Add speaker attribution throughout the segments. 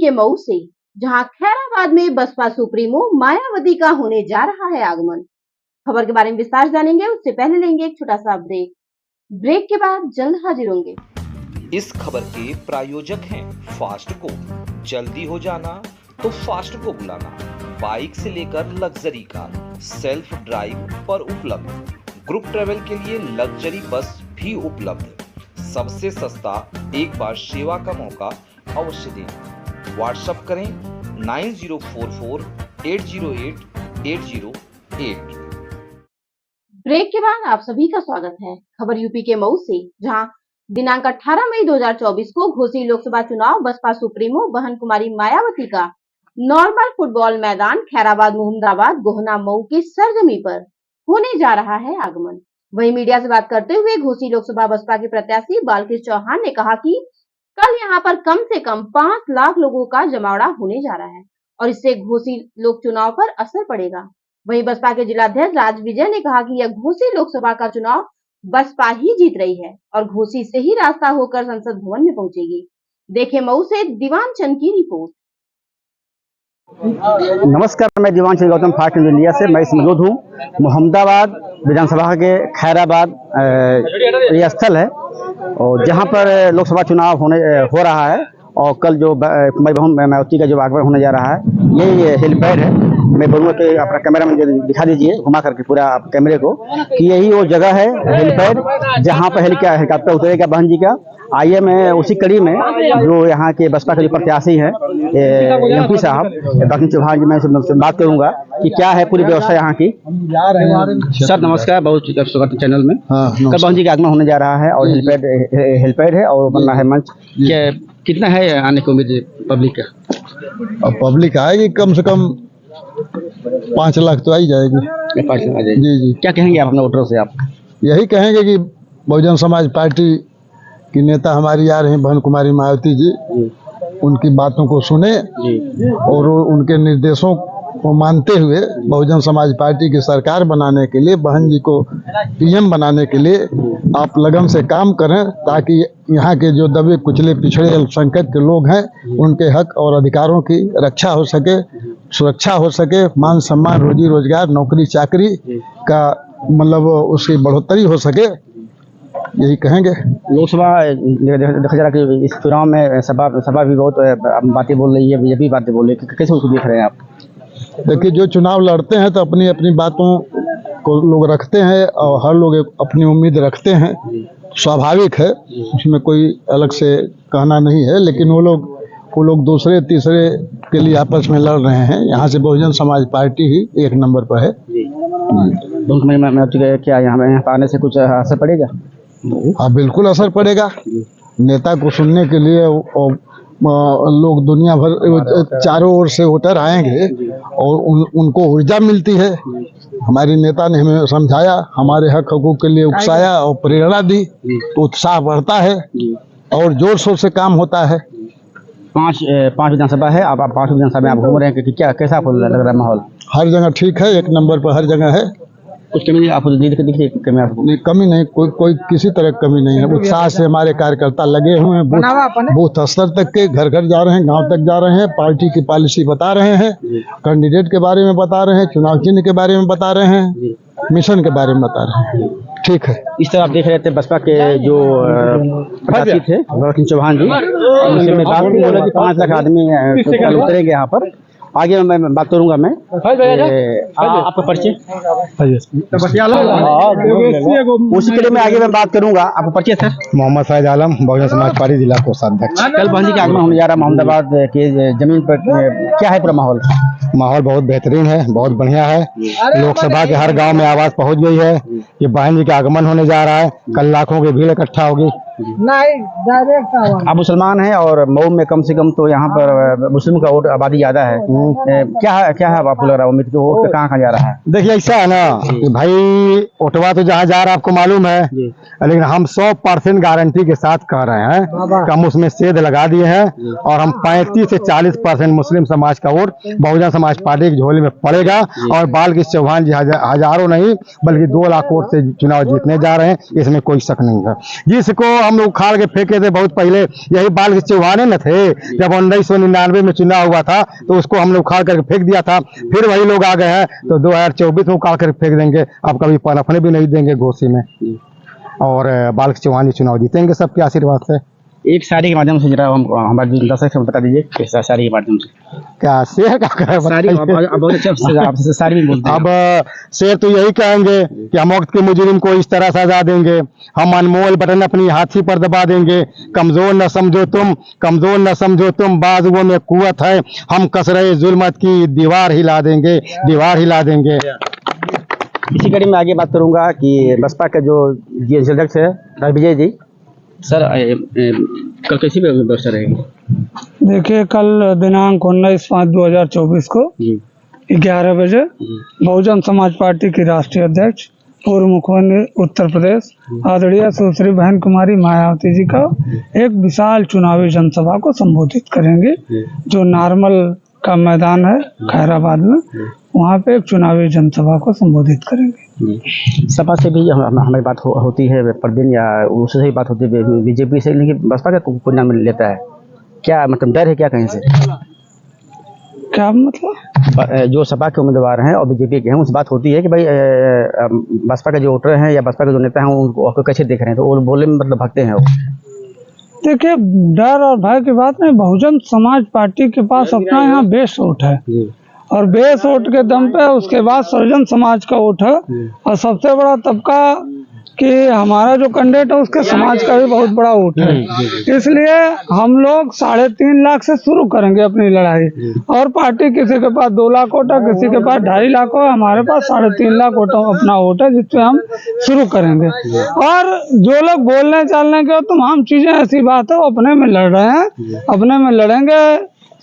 Speaker 1: के मऊ से, जहां खैराबाद में बसपा सुप्रीमो मायावती का होने जा रहा है आगमन। खबर के बारे में विस्तार जानेंगे, उससे पहले लेंगे एक छोटा सा ब्रेक के बाद जल्द हाजिर होंगे।
Speaker 2: इस खबर के प्रायोजक हैं फास्ट को। जल्दी हो जाना तो फास्ट को बुलाना। बाइक से लेकर लग्जरी कार, सेल्फ ड्राइव पर उपलब्ध। ग्रुप ट्रेवल के लिए लग्जरी बस भी उपलब्ध। सबसे सस्ता एक बार सेवा का मौका अवश्य दें। व्हाट्सएप करें 9044 808 808।
Speaker 1: ब्रेक के बाद आप सभी का स्वागत है। खबर यूपी के मऊ से, जहां दिनांक 18 मई 2024 को घोसी लोकसभा चुनाव बसपा सुप्रीमो बहन कुमारी मायावती का नॉर्मल फुटबॉल मैदान खैराबाद मोहम्मदाबाद गोहना मऊ की सरजमी पर होने जा रहा है आगमन। वहीं मीडिया से बात करते हुए घोसी लोकसभा बसपा के प्रत्याशी बालकृष्ण चौहान ने कहा कि कल यहां पर कम से कम 5 लाख लोगों का जमावड़ा होने जा रहा है और इससे घोसी लोक चुनाव पर असर पड़ेगा। वहीं बसपा के जिलाध्यक्ष राज विजय ने कहा कि यह घोसी लोकसभा का चुनाव बसपा ही जीत रही है और घोसी से ही रास्ता होकर संसद भवन में पहुंचेगी। देखें मऊ से दीवान चंद की रिपोर्ट।
Speaker 3: नमस्कार, मैं Diwan Chand Gautam fast news India से। मैं इस मौजूद हूँ मोहम्मदाबाद विधानसभा के खैराबाद ये स्थल है और जहाँ पर लोकसभा चुनाव हो रहा है और कल जो कुमारी बहन मायावती का जो आगमन होने जा रहा है, ये हेलीपैड है। मैं बोलूँगा कि अपना कैमरा में दिखा दीजिए घुमा करके पूरा आप कैमरे को कि यही वो जगह है हेलीपैड जहाँ पर हेलीकॉप्टर उतरेगा बहन जी का। आइए मैं उसी कड़ी में जो यहाँ के बसपा के जो प्रत्याशी हैं एमपी साहब बालकृष्ण चौहान जी, मैं उनसे बात करूंगा कि क्या है पूरी व्यवस्था यहाँ की। सर नमस्कार, बहुत स्वागत चैनल में। कल बहन जी का आगमन होने जा रहा है और हेलीपैड है और बनना है मंच। कितना है आने की उम्मीद पब्लिक का?
Speaker 4: पब्लिक आएगी कम से कम 5 लाख तो आ ही जाएगी।
Speaker 3: 5 लाख आ जाएगी।
Speaker 4: जी जी।
Speaker 3: क्या कहेंगे आप अपने वोटरों से? आप
Speaker 4: यही कहेंगे कि बहुजन समाज पार्टी की नेता हमारी आ रही बहन कुमारी मायावती जी, उनकी बातों को सुने और उनके निर्देशों को मानते हुए बहुजन समाज पार्टी की सरकार बनाने के लिए, बहन जी को पीएम बनाने के लिए आप लगन से काम करें ताकि यहाँ के जो दबे कुचले पिछड़े अल्पसंख्यक के लोग हैं उनके हक और अधिकारों की रक्षा हो सके, सुरक्षा हो सके, मान सम्मान, रोजी रोजगार, नौकरी चाकरी का मतलब उसकी बढ़ोतरी हो सके, यही कहेंगे।
Speaker 3: लोकसभा देखा जा रहा है कि इस चुनाव में सभा भी बहुत बातें बोल रही है, बीजेपी बातें बोल रही है, कैसे उसको देख रहे हैं आप?
Speaker 4: देखिए, जो चुनाव लड़ते हैं तो अपनी अपनी बातों को लोग रखते हैं और हर लोग अपनी उम्मीद रखते हैं, स्वाभाविक है, उसमें कोई अलग से कहना नहीं है। लेकिन वो लोग दूसरे तीसरे के लिए आपस में लड़ रहे हैं। यहाँ से बहुजन समाज पार्टी ही 1 नंबर पर है।
Speaker 3: क्या यहाँ आने से कुछ असर पड़ेगा?
Speaker 4: हाँ, बिल्कुल असर पड़ेगा। नेता को सुनने के लिए लोग दुनिया भर चारों ओर से वोटर आएंगे और उनको ऊर्जा मिलती है। हमारी नेता ने हमें समझाया, हमारे हक हकूक के लिए उकसाया और प्रेरणा दी, तो उत्साह बढ़ता है और जोर शोर से काम होता है।
Speaker 3: 5 विधानसभा है, आप 5 विधानसभा में आप घूम रहे हैं कि क्या, कैसा आपको लग रहा है माहौल?
Speaker 4: हर जगह ठीक है, 1 नंबर पर हर जगह है।
Speaker 3: कुछ कमी आपको दिखती?
Speaker 4: नहीं, कमी नहीं, कोई किसी तरह की कमी नहीं है। उत्साह से हमारे कार्यकर्ता लगे हुए हैं, बूथ स्तर तक के, घर घर जा रहे हैं, गांव तक जा रहे हैं, पार्टी की पॉलिसी बता रहे हैं, कैंडिडेट के बारे में बता रहे हैं, चुनाव चिन्ह के बारे में बता रहे हैं, मिशन के बारे में बता रहे हैं। ठीक है।
Speaker 3: इस तरह आप देख रहे थे बसपा के जो प्रत्याशी थे बालकृष्ण चौहान जी, उनसे मैं बात बोला कि 5 लाख आदमी उतरेंगे यहाँ पर। आगे मैं बात करूंगा। मैं आपका परिचय उसी के लिए मैं आगे मैं बात करूंगा। आपका परिचय सर?
Speaker 4: मोहम्मद फैज आलम, बहुजन समाज पार्टी जिला कोषाध्यक्ष।
Speaker 3: कल बहन जी का आगमन होने जा रहा है मोहम्मदाबाद के जमीन पर, क्या है पूरा माहौल?
Speaker 4: माहौल बहुत बेहतरीन है, बहुत बढ़िया है। लोकसभा के हर गांव में आवाज पहुंच गई है। ये बहन जी का आगमन होने जा रहा है, कल लाखों की भीड़ इकट्ठा होगी।
Speaker 3: आप मुसलमान हैं और मऊ में कम से कम तो यहाँ पर मुस्लिम का वोट आबादी ज्यादा है। क्या है आपको लग रहा है उम्मीद कि वोट कहाँ जा रहा है?
Speaker 4: देखिए, ऐसा है ना कि भाई वोटवा तो जहाँ जा रहा है आपको मालूम है, लेकिन हम 100% गारंटी के साथ कह रहे हैं कि हम उसमें सेध लगा दिए हैं और हम 35 से 40% मुस्लिम समाज का वोट बहुजन समाज पार्टी की झोली में पड़ेगा और बालकृष्ण चौहान जी हजारों नहीं बल्कि 2 लाख वोट से चुनाव जीतने जा रहे हैं, इसमें कोई शक नहीं है। जिसको हम
Speaker 3: हम लोग उखाड़ के फेंके थे बहुत पहले। यही बाल के चौहाने न थे, जब 1999 में चुनाव हुआ था तो उसको हमने उखाड़ करके फेंक दिया था। फिर वही लोग आ गए हैं तो 2024 में उखाड़ करके फेंक देंगे। अब कभी पनपने भी नहीं देंगे घोसी में, और बाल के चौहान ही चुनाव जीतेंगे सबके आशीर्वाद से।
Speaker 5: एक शायरी के माध्यम से जरा हम हमारे जो दर्शक बता दीजिए कैसा शायरी के माध्यम से।
Speaker 3: क्या शेर का कहे
Speaker 5: शायरी बहुत अच्छा आप शायरी भी बोलते हैं।
Speaker 3: अब शेर तो यही कहेंगे कि हम वक्त के मुजरिम को इस तरह सजा देंगे, हम अनमोल बटन अपनी हाथी पर दबा देंगे। कमजोर न समझो तुम, कमजोर न समझो तुम, बाजुओं में कुव्वत है, हम कसरे जुल्मत की दीवार हिला देंगे, दीवार हिला देंगे।
Speaker 5: इसी कड़ी में आगे बात करूंगा कि बसपा के जो अध्यक्ष है विजय जी, सर कल कैसी व्यवस्था रहेगी?
Speaker 6: देखिए, कल दिनांक 19/5/2024 को 11 बजे बहुजन समाज पार्टी की राष्ट्रीय अध्यक्ष पूर्व मुख्यमंत्री उत्तर प्रदेश आदरणीय सुश्री बहन कुमारी मायावती जी का एक विशाल चुनावी जनसभा को संबोधित करेंगे, जो नार्मल का मैदान है खैराबाद में, वहाँ पे एक चुनावी जनसभा को संबोधित करेंगे।
Speaker 5: सपा से भी हमारी बात होती है प्रतिदिन, या उससे ही बात होती है बीजेपी से, लेकिन बसपा का कोई नाम लेता है क्या? मतलब डर है क्या कहीं से?
Speaker 6: क्या मतलब?
Speaker 5: जो सपा के उम्मीदवार हैं और बीजेपी के हैं उनसे बात होती है कि भाई बसपा के जो वोटर हैं या बसपा के जो नेता हैं उनको आपको कैसे देख रहे हैं, तो वो बोले में मतलब भगते हैं वो।
Speaker 6: देखिए, डर और भय की बात नहीं, बहुजन समाज पार्टी के पास अपना यहाँ बेस वोट है, और बेस वोट के दम पे उसके बाद सर्वजन समाज का वोट है, और सबसे बड़ा तबका कि हमारा जो कैंडिडेट है उसके समाज का भी बहुत बड़ा वोट है। इसलिए हम लोग 3.5 लाख से शुरू करेंगे अपनी लड़ाई, और पार्टी किसी के पास 2 लाख वोट है, किसी के पास 2.5 लाख हो, हमारे पास 3.5 लाख वोट अपना वोट है, जिससे हम शुरू करेंगे। और जो लोग बोलने चालने के तमाम चीजें ऐसी बात है वो अपने में लड़ रहे हैं, अपने में लड़ेंगे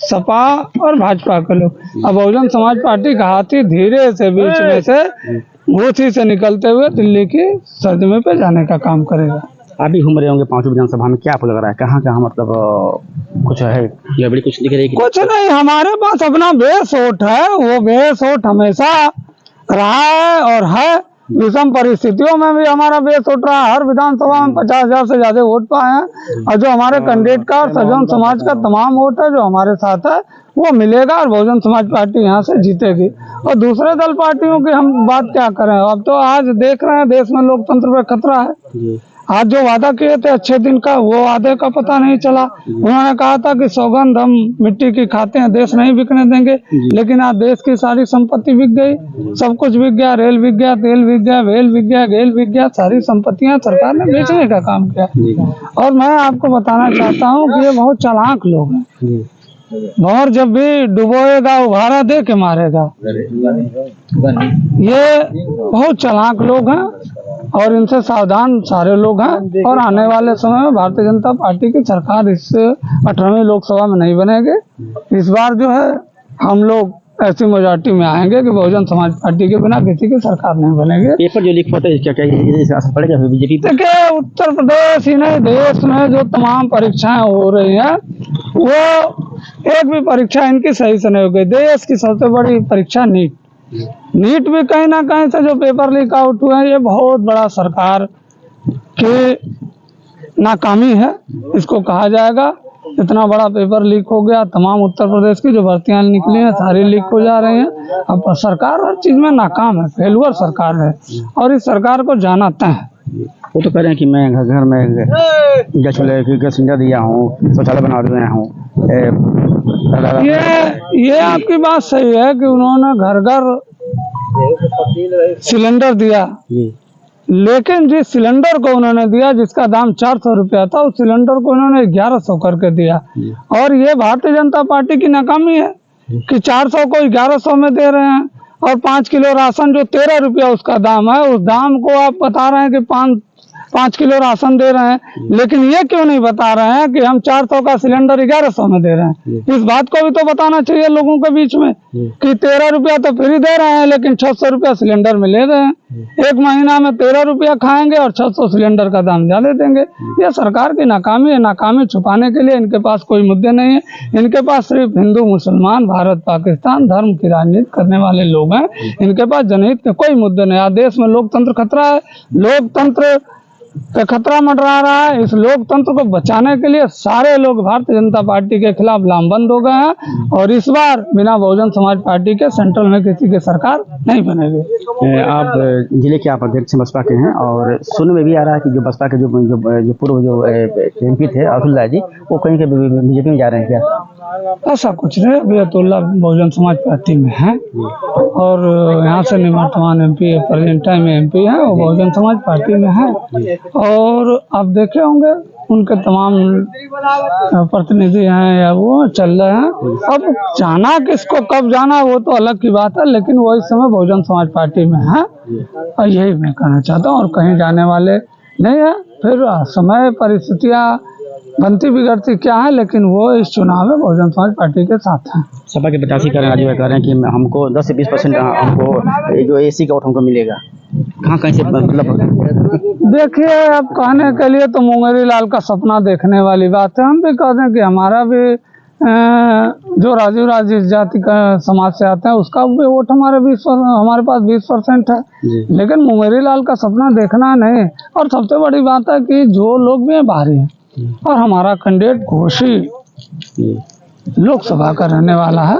Speaker 6: सपा और भाजपा के लोग। अब बहुजन समाज पार्टी का हाथी धीरे से बीच में से घोसी से निकलते हुए दिल्ली की सरजमी पे जाने का काम करेगा।
Speaker 5: अभी घूम रहे होंगे 5 विधानसभा में, क्या आपको लग रहा है कहाँ कहाँ मतलब कुछ है या बड़ी कुछ दिख रही है?
Speaker 6: कुछ नहीं, हमारे पास अपना बेस वोट है, वो बेस वोट हमेशा रहा है और है। विषम परिस्थितियों में भी हमारा बेस वोट रहा है, हर विधानसभा में 50,000 से ज्यादा वोट पाए हैं, और जो हमारे कैंडिडेट का और सर्वजन समाज का तमाम वोट है जो हमारे साथ है वो मिलेगा, और बहुजन समाज पार्टी यहाँ से जीतेगी। और दूसरे दल पार्टियों की हम बात क्या करें, अब तो आज देख रहे हैं देश में लोकतंत्र पे खतरा है। आज जो वादा किए थे अच्छे दिन का, वो वादे का पता नहीं चला। उन्होंने कहा था कि सौगंध हम मिट्टी की खाते हैं, देश नहीं बिकने देंगे, लेकिन आज देश की सारी संपत्ति बिक गई, सब कुछ बिक गया, रेल बिक गया, तेल बिक गया, वेल बिक गया, गेल बिक गया, सारी संपत्तियां सरकार ने बेचने का काम किया। और मैं आपको बताना चाहता हूँ कि ये बहुत चालाक लोग हैं, और जब भी डुबोएगा उभारा दे के मारेगा। ये बहुत चालाक लोग हैं और इनसे सावधान सारे लोग हैं, और आने वाले समय में भारतीय जनता पार्टी की सरकार इस 18वीं लोकसभा में नहीं बनेगी। इस बार जो है हम लोग ऐसी मेजॉरिटी में आएंगे कि बहुजन समाज पार्टी के बिना किसी की सरकार नहीं बनेगी।
Speaker 5: पेपर जो लीक होता है क्या क्या असर पड़ेगा बीजेपी पे?
Speaker 6: देखिए, उत्तर प्रदेश ही नहीं देश में जो तमाम परीक्षाएं हो रही हैं वो एक भी परीक्षा इनकी सही से नहीं हो गई। देश की सबसे बड़ी परीक्षा नीट भी कहीं ना कहीं से जो पेपर लीक आउट हुए हैं, ये बहुत बड़ा सरकार की नाकामी है, इसको कहा जाएगा। इतना बड़ा पेपर लीक हो गया, तमाम उत्तर प्रदेश की जो भर्तियां निकली हैं सारी लीक हो जा रही हैं। अब सरकार हर चीज में नाकाम है, फेलुअर सरकार है, और इस सरकार को जाना तय है।
Speaker 5: वो तो कह रहे हैं कि मैं घर में गैस सिलेंडर दिया हूँ, शौचालय बना दिया हूँ।
Speaker 6: ये आपकी बात सही है कि उन्होंने घर घर सिलेंडर दिया, लेकिन जिस सिलेंडर को उन्होंने दिया जिसका दाम 400 रुपया था, उस सिलेंडर को उन्होंने 1100 करके दिया। और ये भारतीय जनता पार्टी की नाकामी है कि 400 को 1100 में दे रहे हैं, और 5 किलो राशन जो 13 रुपया उसका दाम है, उस दाम को आप बता रहे हैं कि 5 किलो राशन दे रहे हैं, लेकिन ये क्यों नहीं बता रहे हैं कि हम 400 का सिलेंडर 1100 में दे रहे हैं। इस बात को भी तो बताना चाहिए लोगों के बीच में कि 13 रुपया तो फ्री दे रहे हैं, लेकिन 600 रुपया सिलेंडर में ले रहे हैं। एक महीना में 13 रुपया खाएंगे और 600 सिलेंडर का दाम ज्यादा देंगे। ये सरकार की नाकामी है। नाकामी छुपाने के लिए इनके पास कोई मुद्दे नहीं है, इनके पास सिर्फ हिंदू मुसलमान, भारत पाकिस्तान धर्म की राजनीति करने वाले लोग हैं। इनके पास जनहित के कोई मुद्दे नहीं। आज देश में लोकतंत्र खतरा है। लोकतंत्र पे खतरा मंडरा रहा है। इस लोकतंत्र को बचाने के लिए सारे लोग भारतीय जनता पार्टी के खिलाफ लामबंद हो गए हैं और इस बार बिना बहुजन समाज पार्टी के सेंट्रल में किसी की सरकार नहीं बनेगी।
Speaker 3: आप जिले के आप अध्यक्ष बसपा के हैं और सुनने में भी आ रहा है कि जो बसपा के जो पूर्व जो एमपी थे अतुल्ला जी, वो कहीं के बीजेपी में जा रहे हैं क्या?
Speaker 6: ऐसा कुछ नहीं, अभी अतुल्ला बहुजन समाज पार्टी में है और यहाँ से निवर्तमान एमपी प्रेजेंट टाइम में एमपी है, वो बहुजन समाज पार्टी में है। और आप देखे होंगे उनके तमाम प्रतिनिधि हैं या वो चल रहे हैं। अब जाना किसको कब जाना वो तो अलग की बात है, लेकिन वो इस समय बहुजन समाज पार्टी में है और यही मैं कहना चाहता हूँ और कहीं जाने वाले नहीं है। फिर समय परिस्थितियाँ बनती बिगड़ती क्या है, लेकिन वो इस चुनाव में बहुजन समाज पार्टी के साथ हैं।
Speaker 3: सपा के प्रत्याशी कह रहे हैं कि हमको 10 से 20% हमको जो एसी का वोट हमको मिलेगा। कहाँ कहीं से मतलब
Speaker 6: देखिए, अब कहने के लिए तो मुंगेरी लाल का सपना देखने वाली बात है। हम भी कहते हैं कि हमारा भी जो राजीव राज जाति का समाज से आते हैं उसका भी वोट हमारे पास 20% है, लेकिन मुंगेरी लाल का सपना देखना नहीं। और सबसे बड़ी बात है कि जो लोग भी बाहरी हैं और हमारा कैंडिडेट घोषी लोकसभा का रहने वाला है।